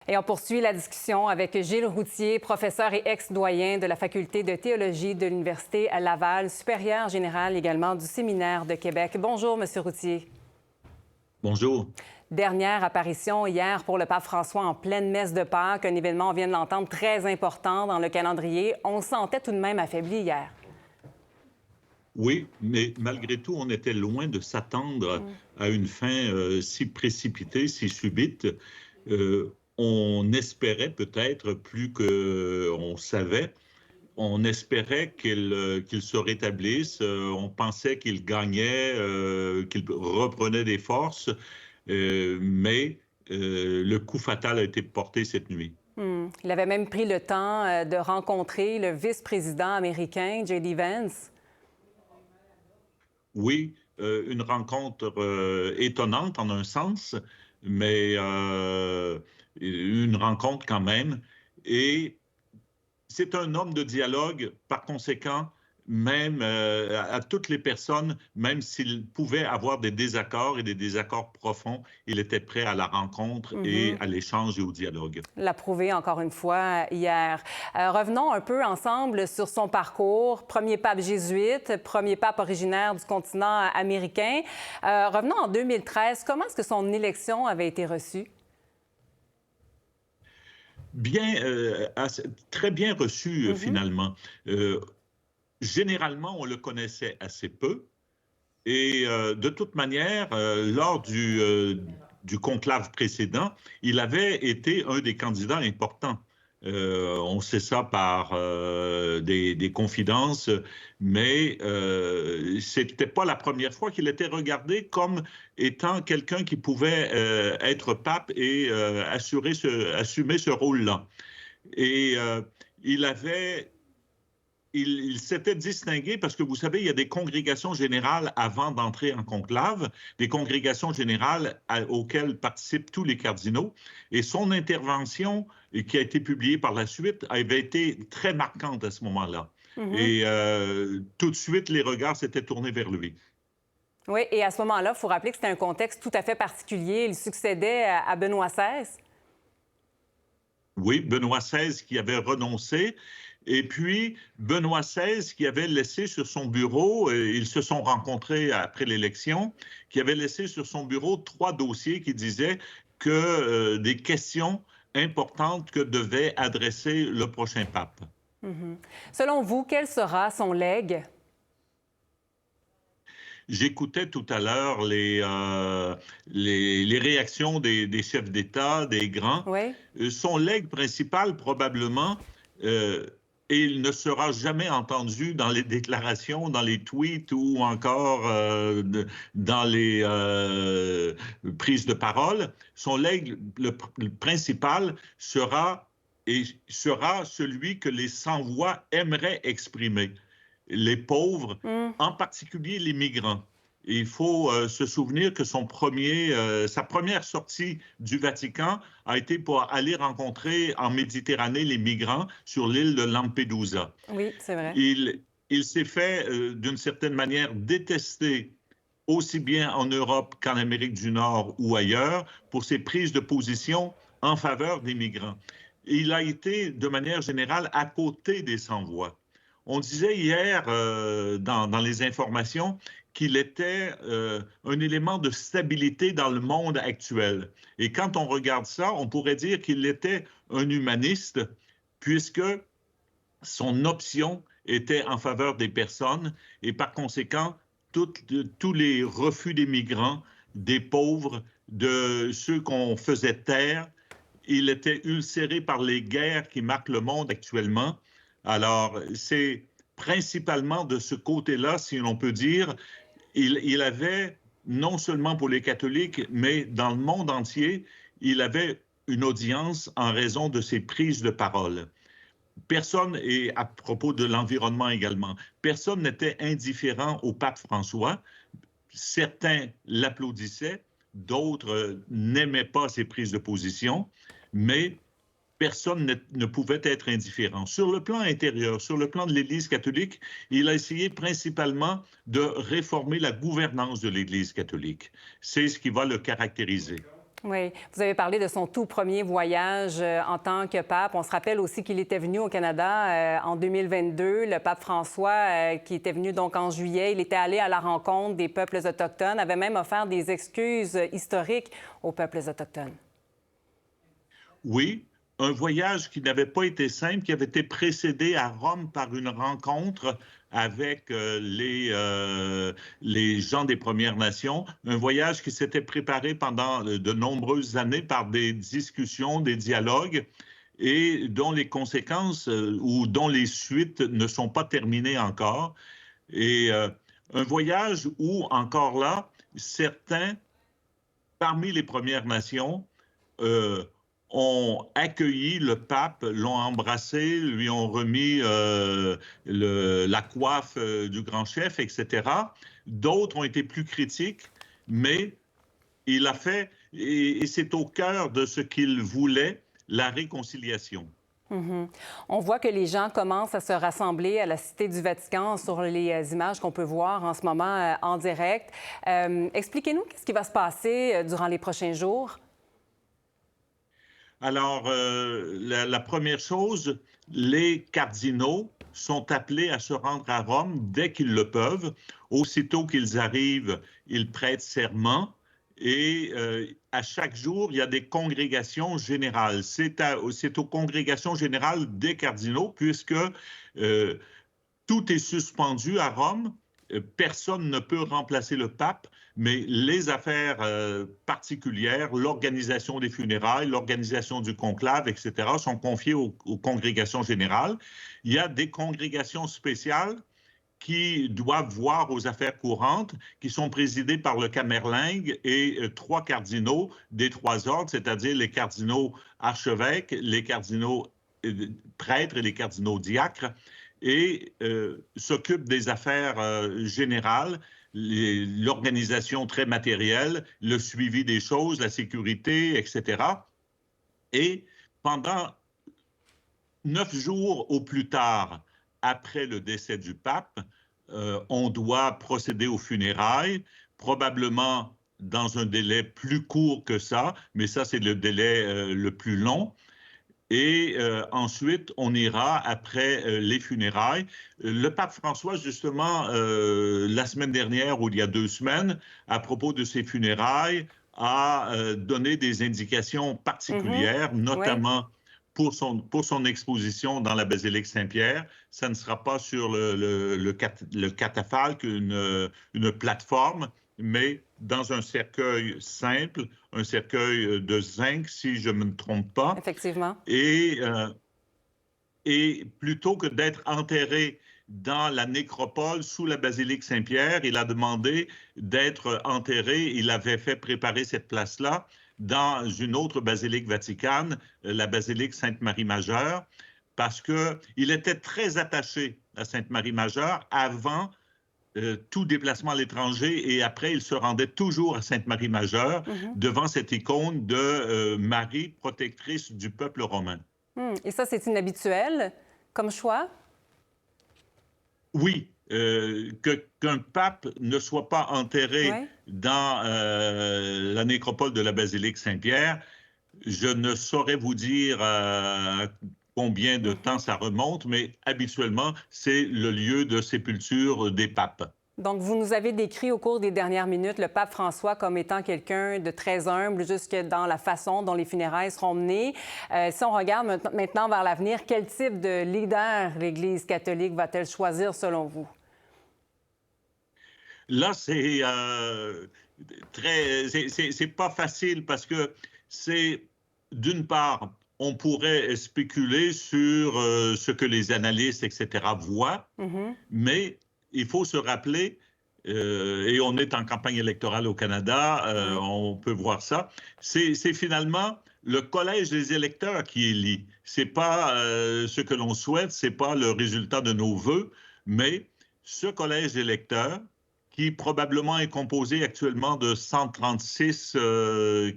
Et on poursuit la discussion avec Gilles Routier, professeur et ex-doyen de la Faculté de théologie de l'Université Laval, supérieur général également du Séminaire de Québec. Bonjour, Monsieur Routier. Bonjour. Dernière apparition hier pour le pape François en pleine messe de Pâques, un événement, on vient de l'entendre, très important dans le calendrier. On se sentait tout de même affaibli hier. Oui, mais malgré tout, on était loin de s'attendre à une fin si précipitée, si subite. On espérait peut-être plus qu'on savait. On espérait qu'il se rétablisse. On pensait qu'il gagnait, qu'il reprenait des forces. Mais le coup fatal a été porté cette nuit. Il avait même pris le temps de rencontrer le vice-président américain, J.D. Vance. Oui, une rencontre étonnante en un sens, mais une rencontre quand même. Et c'est un homme de dialogue, par conséquent, même à toutes les personnes, même s'il pouvait avoir des désaccords et des désaccords profonds, il était prêt à la rencontre et à l'échange et au dialogue. L'a prouvé encore une fois hier. Revenons un peu ensemble sur son parcours. Premier pape jésuite, premier pape originaire du continent américain. Revenons en 2013. Comment est-ce que son élection avait été reçue? Bien, très bien reçu finalement. Généralement, on le connaissait assez peu. Et de toute manière, lors du conclave précédent, il avait été un des candidats importants. On sait ça par des confidences, mais ce n'était pas la première fois qu'il était regardé comme étant quelqu'un qui pouvait être pape et assumer ce rôle-là. Et il avait il s'était distingué parce que vous savez, il y a des congrégations générales avant d'entrer en conclave, des congrégations générales auxquelles participent tous les cardinaux. Et son intervention, qui a été publiée par la suite, avait été très marquante à ce moment-là. Et tout de suite, les regards s'étaient tournés vers lui. Oui, et à ce moment-là, il faut rappeler que c'était un contexte tout à fait particulier. Il succédait à Benoît XVI. Oui, Benoît XVI qui avait renoncé. Et puis, Benoît XVI qui avait laissé sur son bureau, ils se sont rencontrés après l'élection, qui avait laissé sur son bureau 3 dossiers qui disaient que des questions importantes que devait adresser le prochain pape. Selon vous, quel sera son legs? J'écoutais tout à l'heure les réactions des chefs d'État, des grands. Oui. Son legs principal, probablement, et il ne sera jamais entendu dans les déclarations, dans les tweets ou encore dans les prises de parole. Son legs, le principal, sera celui que les sans-voix aimeraient exprimer. Les pauvres, en particulier les migrants. Et il faut se souvenir que sa première sortie du Vatican a été pour aller rencontrer en Méditerranée les migrants sur l'île de Lampedusa. Oui, c'est vrai. Il s'est fait, d'une certaine manière, détester aussi bien en Europe qu'en Amérique du Nord ou ailleurs pour ses prises de position en faveur des migrants. Et il a été, de manière générale, à côté des sans-voix. On disait hier dans les informations qu'il était un élément de stabilité dans le monde actuel. Et quand on regarde ça, on pourrait dire qu'il était un humaniste, puisque son option était en faveur des personnes et par conséquent, tous les refus des migrants, des pauvres, de ceux qu'on faisait taire, il était ulcéré par les guerres qui marquent le monde actuellement. Alors, c'est principalement de ce côté-là, si l'on peut dire, il avait, non seulement pour les catholiques, mais dans le monde entier, il avait une audience en raison de ses prises de parole. Personne, et à propos de l'environnement également, personne n'était indifférent au pape François. Certains l'applaudissaient, d'autres n'aimaient pas ses prises de position, mais personne ne pouvait être indifférent. Sur le plan intérieur, sur le plan de l'Église catholique, il a essayé principalement de réformer la gouvernance de l'Église catholique. C'est ce qui va le caractériser. Oui, vous avez parlé de son tout premier voyage en tant que pape. On se rappelle aussi qu'il était venu au Canada en 2022. Le pape François, qui était venu donc en juillet, il était allé à la rencontre des peuples autochtones, avait même offert des excuses historiques aux peuples autochtones. Oui, un voyage qui n'avait pas été simple, qui avait été précédé à Rome par une rencontre avec les gens des Premières Nations, un voyage qui s'était préparé pendant de nombreuses années par des discussions, des dialogues, et dont les conséquences ou dont les suites ne sont pas terminées encore. Et un voyage où, encore là, certains, parmi les Premières Nations, euh, ont accueilli le pape, l'ont embrassé, lui ont remis la coiffe du grand chef, etc. D'autres ont été plus critiques, mais il a fait, et c'est au cœur de ce qu'il voulait, la réconciliation. Mm-hmm. On voit que les gens commencent à se rassembler à la Cité du Vatican sur les images qu'on peut voir en ce moment en direct. Expliquez-nous qu'est-ce qui va se passer durant les prochains jours. Alors, la première chose, les cardinaux sont appelés à se rendre à Rome dès qu'ils le peuvent. Aussitôt qu'ils arrivent, ils prêtent serment et à chaque jour, il y a des congrégations générales. C'est aux congrégations générales des cardinaux puisque tout est suspendu à Rome. Personne ne peut remplacer le pape, mais les affaires particulières, l'organisation des funérailles, l'organisation du conclave, etc., sont confiées aux congrégations générales. Il y a des congrégations spéciales qui doivent voir aux affaires courantes, qui sont présidées par le camerlingue et trois cardinaux des trois ordres, c'est-à-dire les cardinaux archevêques, les cardinaux prêtres et les cardinaux diacres, et s'occupe des affaires générales, l'organisation très matérielle, le suivi des choses, la sécurité, etc. Et pendant 9 jours au plus tard, après le décès du pape, on doit procéder aux funérailles, probablement dans un délai plus court que ça, mais ça, c'est le délai le plus long. Et ensuite, on ira après les funérailles. Le pape François, justement, la semaine dernière ou il y a 2 semaines, à propos de ses funérailles, a donné des indications particulières, notamment pour son exposition dans la basilique Saint-Pierre. Ça ne sera pas sur le catafalque, une plateforme, mais dans un cercueil simple, un cercueil de zinc, si je ne me trompe pas. Effectivement. Et plutôt que d'être enterré dans la nécropole sous la basilique Saint-Pierre, il a demandé d'être enterré. Il avait fait préparer cette place-là dans une autre basilique vaticane, la basilique Sainte-Marie-Majeure, parce qu'il était très attaché à Sainte-Marie-Majeure avant tout déplacement à l'étranger et après, il se rendait toujours à Sainte-Marie-Majeure devant cette icône de Marie, protectrice du peuple romain. Et ça, c'est inhabituel comme choix? Oui, qu'un pape ne soit pas enterré dans la nécropole de la basilique Saint-Pierre, je ne saurais vous dire combien de temps ça remonte, mais habituellement, c'est le lieu de sépulture des papes. Donc, vous nous avez décrit au cours des dernières minutes le pape François comme étant quelqu'un de très humble, jusque dans la façon dont les funérailles seront menées. Si on regarde maintenant vers l'avenir, quel type de leader l'Église catholique va-t-elle choisir selon vous? Là, c'est pas facile parce que c'est, d'une part, on pourrait spéculer sur ce que les analystes, etc., voient, mais il faut se rappeler, et on est en campagne électorale au Canada, on peut voir ça, c'est finalement le collège des électeurs qui élit. C'est pas ce que l'on souhaite, c'est pas le résultat de nos vœux, mais ce collège d'électeurs qui probablement est composé actuellement de 136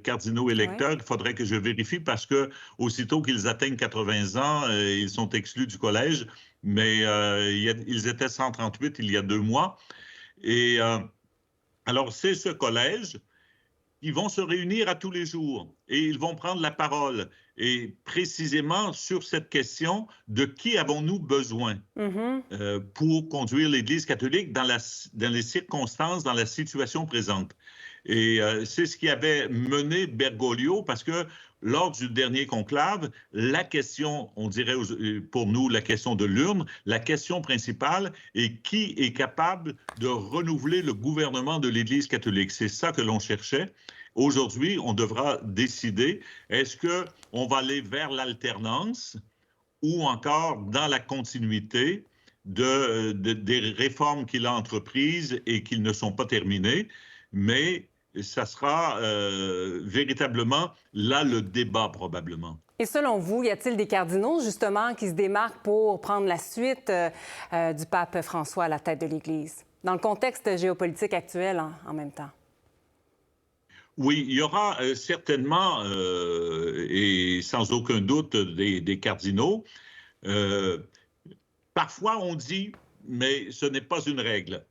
cardinaux électeurs. Il faudrait que je vérifie parce que aussitôt qu'ils atteignent 80 ans, ils sont exclus du collège. Mais ils étaient 138 il y a 2 mois. Et alors, c'est ce collège ils vont se réunir à tous les jours et ils vont prendre la parole. Et précisément sur cette question de qui avons-nous besoin pour conduire l'Église catholique dans les circonstances, dans la situation présente. Et c'est ce qui avait mené Bergoglio, parce que lors du dernier conclave, la question, on dirait pour nous la question de l'urne, la question principale est qui est capable de renouveler le gouvernement de l'Église catholique. C'est ça que l'on cherchait. Aujourd'hui, on devra décider, est-ce qu'on va aller vers l'alternance ou encore dans la continuité des réformes qu'il a entreprises et qui ne sont pas terminées, mais ça sera véritablement là le débat probablement. Et selon vous, y a-t-il des cardinaux justement qui se démarquent pour prendre la suite du pape François à la tête de l'Église, dans le contexte géopolitique actuel en même temps? Oui, il y aura certainement, et sans aucun doute, des cardinaux. Parfois, on dit, mais ce n'est pas une règle.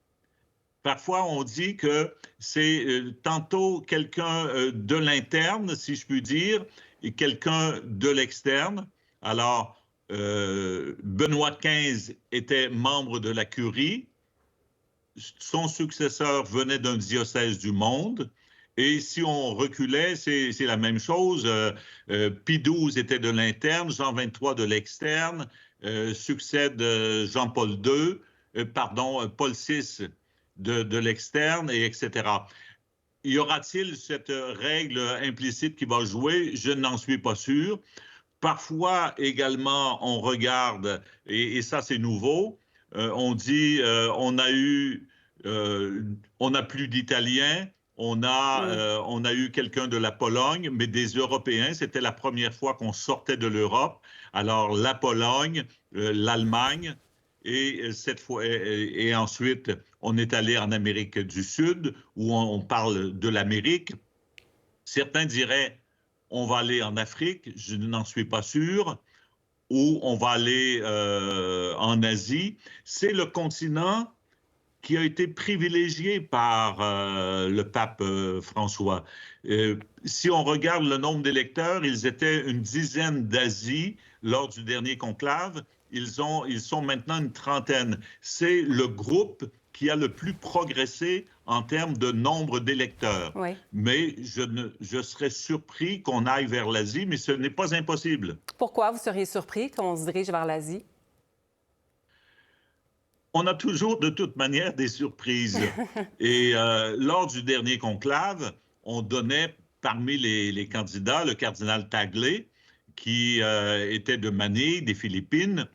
Parfois, on dit que c'est tantôt quelqu'un de l'interne, si je puis dire, et quelqu'un de l'externe. Alors, Benoît XV était membre de la curie. Son successeur venait d'un diocèse du monde. Et si on reculait, c'est la même chose. Pie XII était de l'interne, Jean XXIII de l'externe, succède Jean-Paul II, Paul VI de l'externe, et etc. Y aura-t-il cette règle implicite qui va jouer? Je n'en suis pas sûr. Parfois également, on regarde, et ça c'est nouveau, on dit on a plus d'Italiens, on a eu quelqu'un de la Pologne, mais des Européens. C'était la première fois qu'on sortait de l'Europe. Alors la Pologne, l'Allemagne, et cette fois, et ensuite on est allé en Amérique du Sud, où on parle de l'Amérique. Certains diraient on va aller en Afrique, je n'en suis pas sûr, ou on va aller en Asie. C'est le continent qui a été privilégié par le pape François. Si on regarde le nombre d'électeurs, ils étaient une dizaine d'Asie lors du dernier conclave. Ils sont maintenant une trentaine. C'est le groupe qui a le plus progressé en termes de nombre d'électeurs. Oui. Mais je serais surpris qu'on aille vers l'Asie, mais ce n'est pas impossible. Pourquoi vous seriez surpris qu'on se dirige vers l'Asie? On a toujours, de toute manière, des surprises. Et lors du dernier conclave, on donnait parmi les candidats le cardinal Tagle, qui était de Manille, des Philippines.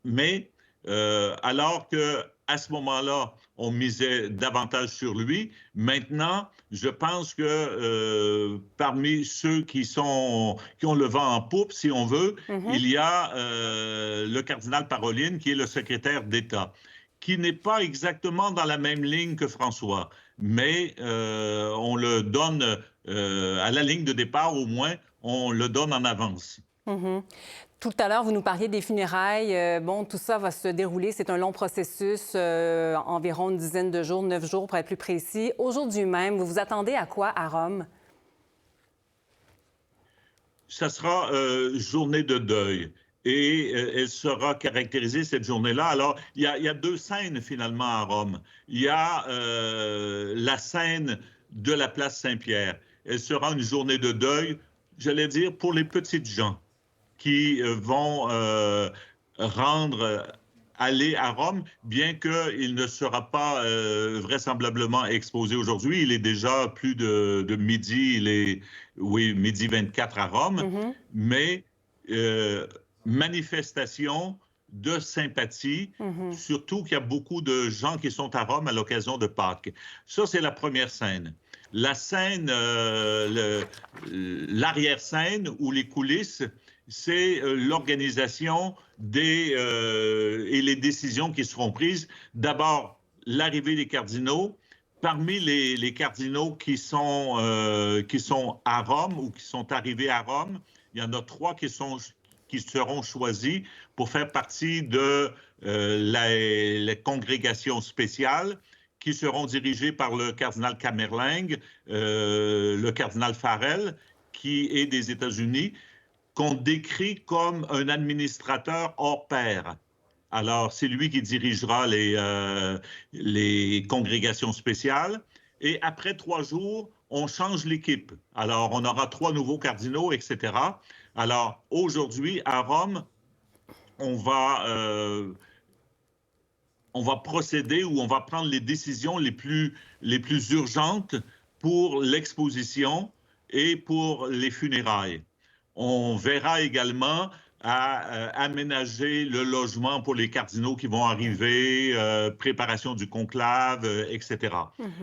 Mais alors qu'à ce moment-là, on misait davantage sur lui, maintenant, je pense que parmi ceux qui ont le vent en poupe, si on veut, il y a le cardinal Parolin, qui est le secrétaire d'État, qui n'est pas exactement dans la même ligne que François, mais on le donne à la ligne de départ, au moins, on le donne en avance. Tout à l'heure, vous nous parliez des funérailles. Bon, tout ça va se dérouler. C'est un long processus, environ une dizaine de jours, 9 jours pour être plus précis. Aujourd'hui même, vous vous attendez à quoi à Rome? Ça sera journée de deuil. Et elle sera caractérisée, cette journée-là. Alors, il y a deux scènes, finalement, à Rome. Il y a la scène de la place Saint-Pierre. Elle sera une journée de deuil, j'allais dire, pour les petites gens qui vont aller à Rome, bien qu'il ne sera pas vraisemblablement exposé aujourd'hui. Il est déjà plus de midi, midi 24 à Rome, mais manifestation de sympathie, surtout qu'il y a beaucoup de gens qui sont à Rome à l'occasion de Pâques. Ça, c'est la première scène. La scène, l'arrière-scène ou les coulisses, c'est l'organisation et les décisions qui seront prises. D'abord, l'arrivée des cardinaux. Parmi les cardinaux qui sont à Rome ou qui sont arrivés à Rome, il y en a 3 qui seront choisis pour faire partie de la congrégation spéciale qui seront dirigés par le cardinal Kamerlingh, le cardinal Farrell, qui est des États-Unis, qu'on décrit comme un administrateur hors pair. Alors, c'est lui qui dirigera les congrégations spéciales. Et après 3 jours, on change l'équipe. Alors, on aura 3 nouveaux cardinaux, etc. Alors, aujourd'hui, à Rome, on va procéder ou on va prendre les décisions les plus urgentes pour l'exposition et pour les funérailles. On verra également à aménager le logement pour les cardinaux qui vont arriver, préparation du conclave, etc.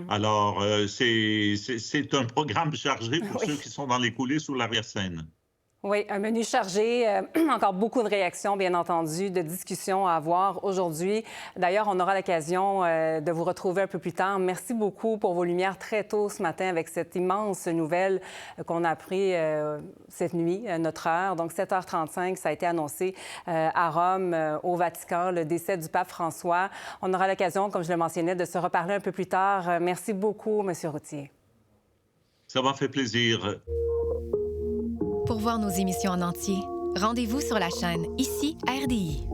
Alors, c'est un programme chargé pour ceux qui sont dans les coulisses ou l'arrière-scène. Oui, un menu chargé, encore beaucoup de réactions, bien entendu, de discussions à avoir aujourd'hui. D'ailleurs, on aura l'occasion de vous retrouver un peu plus tard. Merci beaucoup pour vos lumières très tôt ce matin avec cette immense nouvelle qu'on a appris cette nuit, notre heure. Donc, 7h35, ça a été annoncé à Rome, au Vatican, le décès du pape François. On aura l'occasion, comme je le mentionnais, de se reparler un peu plus tard. Merci beaucoup, M. Routhier. Ça m'a fait plaisir. Pour voir nos émissions en entier, rendez-vous sur la chaîne Ici RDI.